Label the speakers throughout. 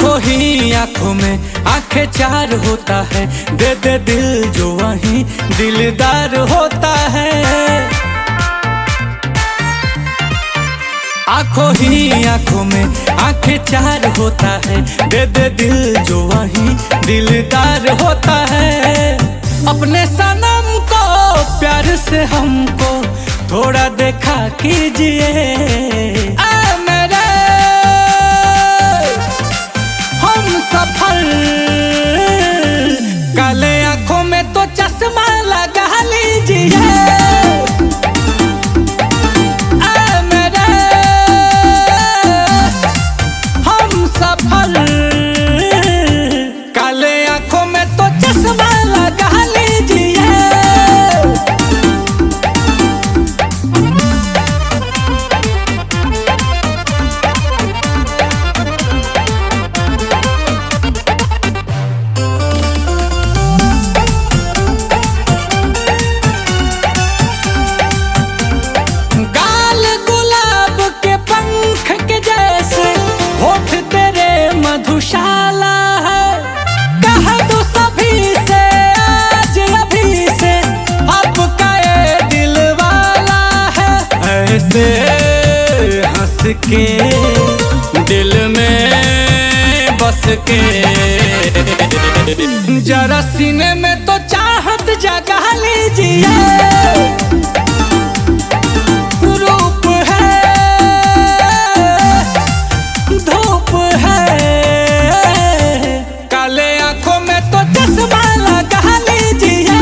Speaker 1: आंखों ही आंखों में आंखें चार होता है, दे दे दिल जो वहीं दिलदार होता है। आंखों ही आंखों में आंखें चार होता है, दे दे दिल जो वहीं दिलदार होता है। अपने सनम को प्यार से हमको थोड़ा देखा कीजिए, सफल काले आंखों में तो चश्मा लगा लीजिए। मेरे हम सफल काले आंखों में तो चश्मा लगा लीजिए। मधुशाला है, कह दो सभी से आज अभी से आपका ये दिल वाला है। ऐसे हंस के दिल में बस के जरा सीने में तो चाहत जगा लीजिए। रूप है धूप है, चश्मा लगा लीजिए।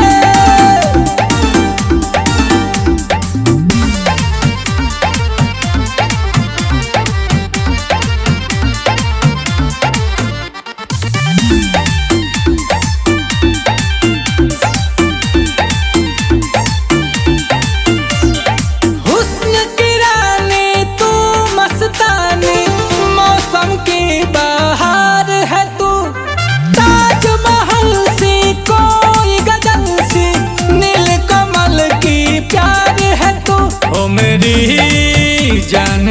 Speaker 1: हुस्न की रानी तू मस्तानी, मौसम की बहार है तू, ताजमहल सी कोई गजल सी, नील कमल की प्यार है तू। ओ मेरी जान